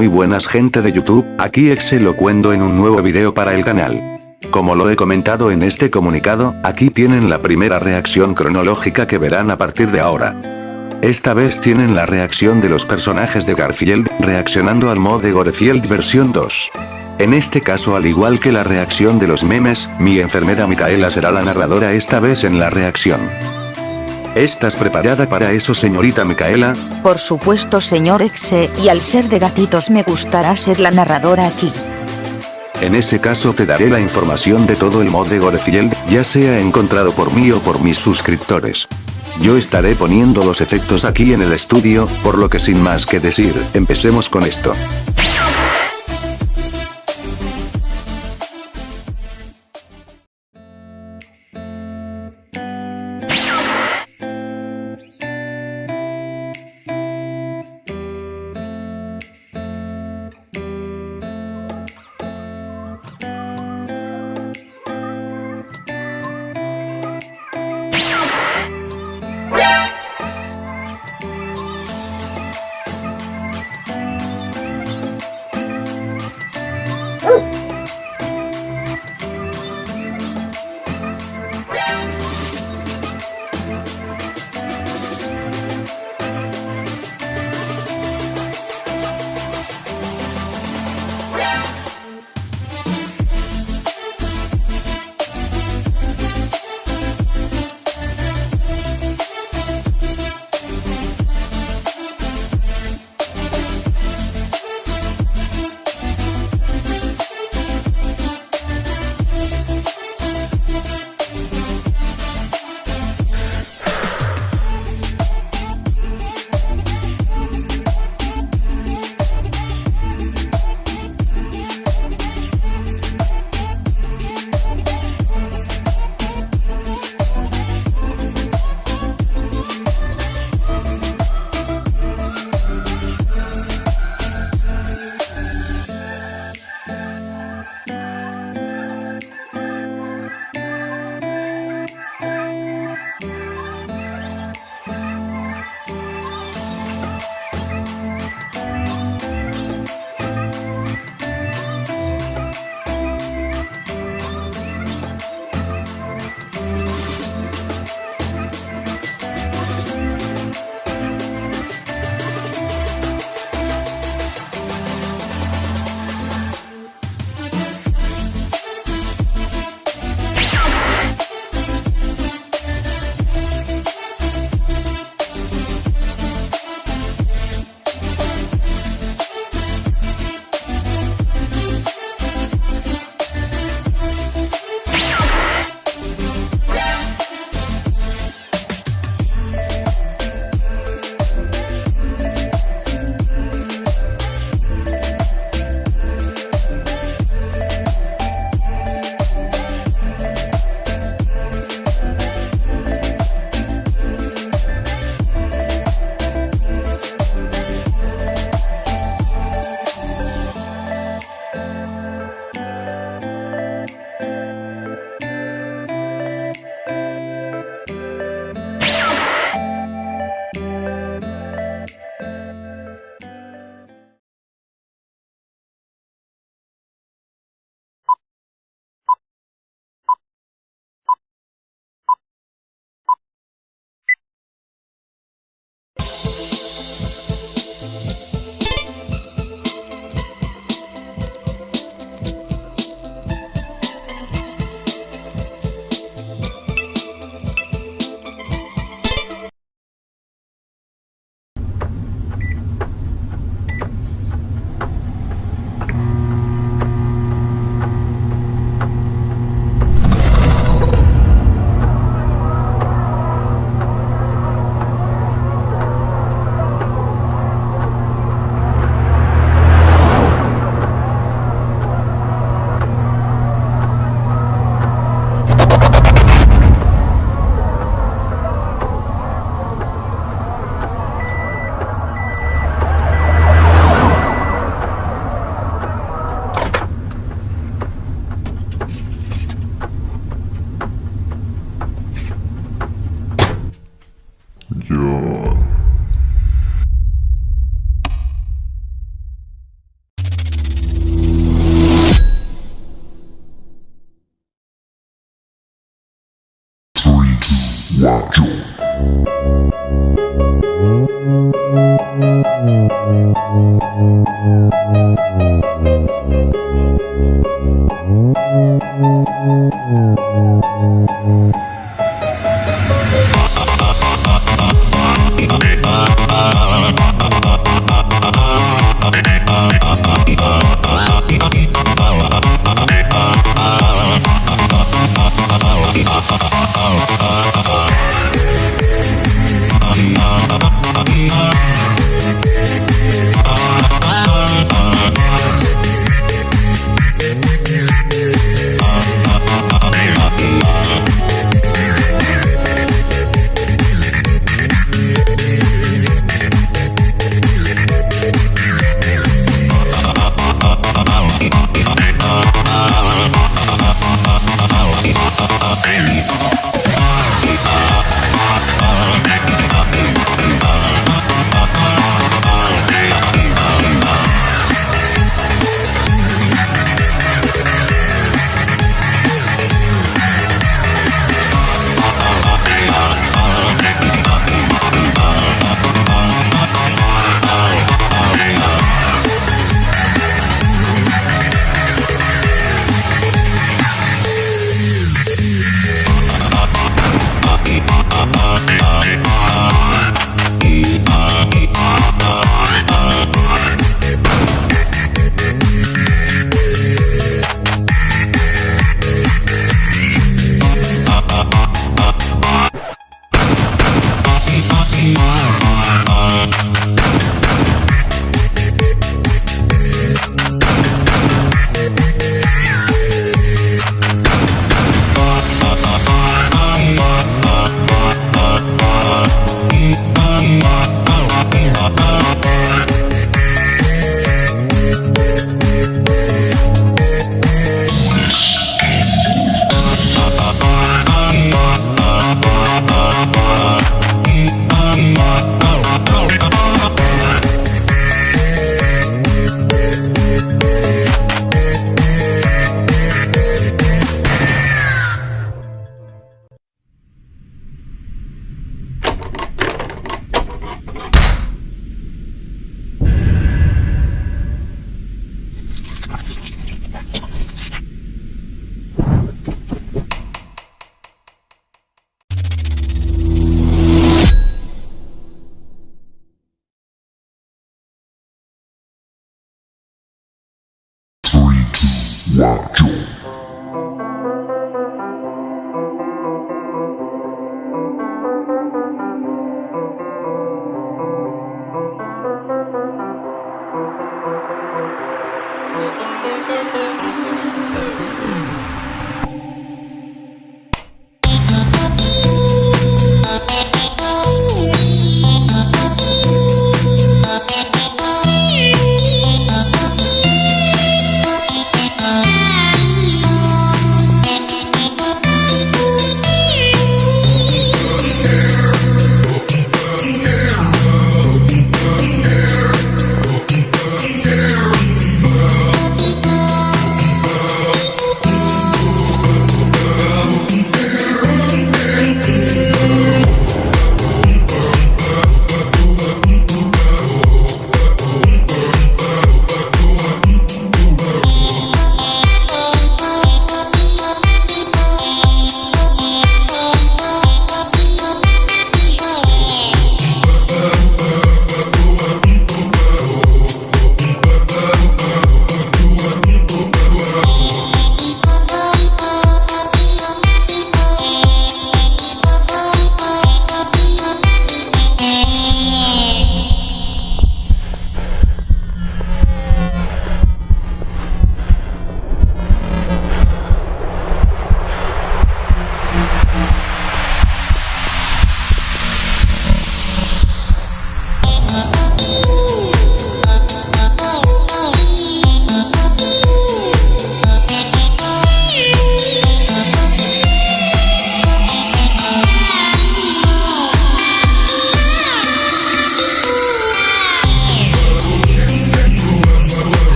Muy buenas gente de YouTube, aquí Exelocuendo en un nuevo video para el canal. Como lo he comentado en este comunicado, aquí tienen la primera reacción cronológica que verán a partir de ahora. Esta vez tienen la reacción de los personajes de Garfield, reaccionando al mod de Gorefield versión 2. En este caso, al igual que la reacción de los memes, mi enfermera Micaela será la narradora esta vez en la reacción. ¿Estás preparada para eso, señorita Micaela? Por supuesto, señor Exe, y al ser de gatitos me gustará ser la narradora aquí. En ese caso te daré la información de todo el mod de Gorefield, ya sea encontrado por mí o por mis suscriptores. Yo estaré poniendo los efectos aquí en el estudio, por lo que sin más que decir, empecemos con esto.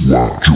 guacho.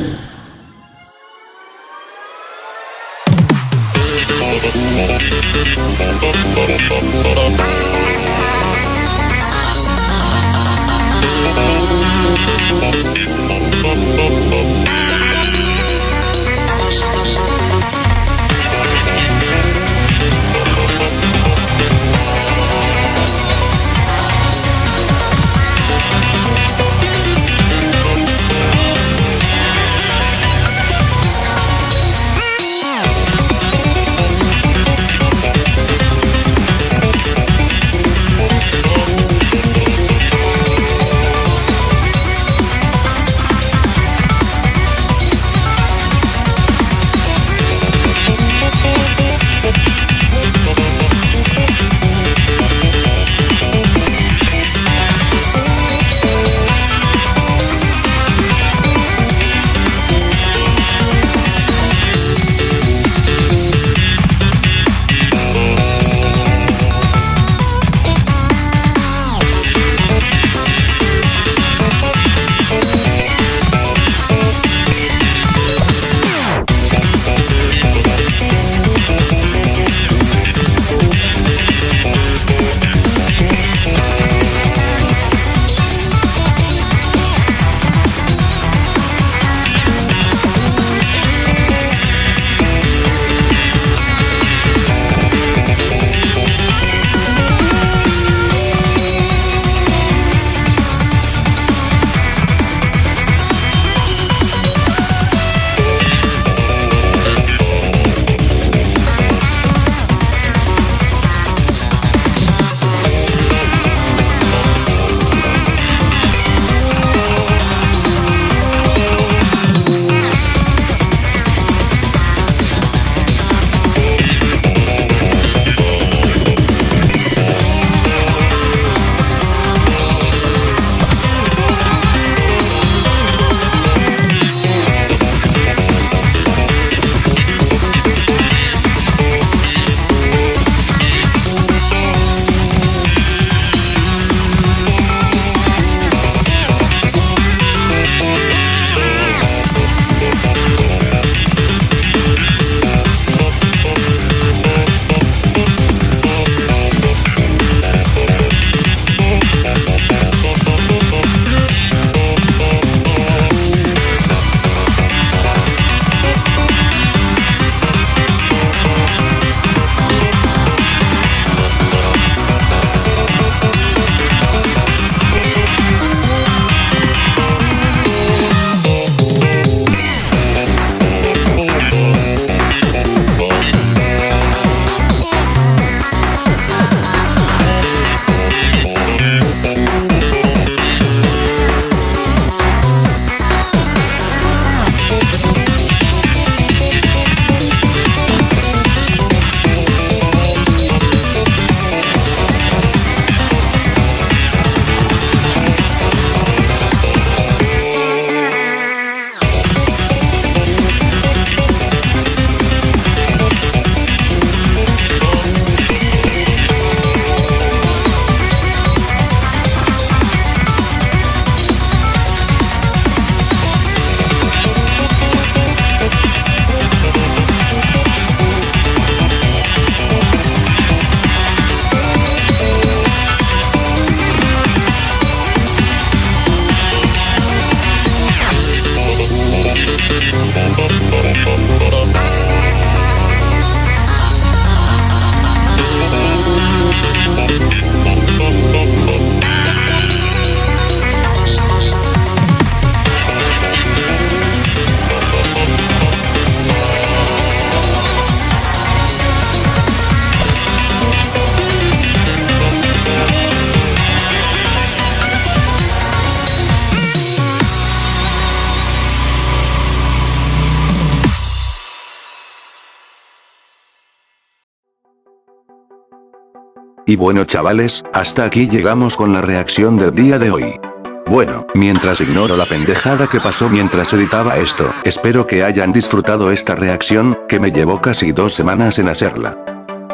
Y bueno chavales, hasta aquí llegamos con la reacción del día de hoy. Bueno, mientras ignoro la pendejada que pasó mientras editaba esto, espero que hayan disfrutado esta reacción, que me llevó casi 2 semanas en hacerla.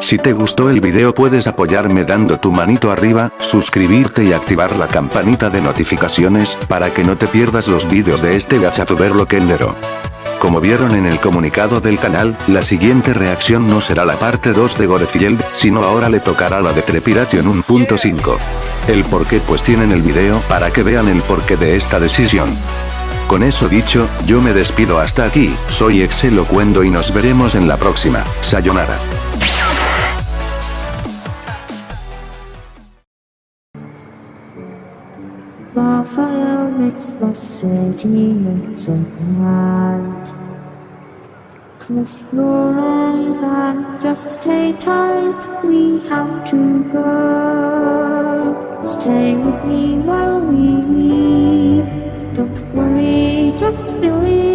Si te gustó el video puedes apoyarme dando tu manito arriba, suscribirte y activar la campanita de notificaciones, para que no te pierdas los vídeos de este gachatuber loquendero. Como vieron en el comunicado del canal, la siguiente reacción no será la parte 2 de Gorefield, sino ahora le tocará la de Trepiration 1.5. ¿El porqué? Pues tienen el video para que vean el porqué de esta decisión. Con eso dicho, yo me despido hasta aquí, soy Exelocuendo y nos veremos en la próxima. Sayonara. Fire makes the city look so bright. Close your eyes and just stay tight. We have to go. Stay with me while we leave. Don't worry, just believe.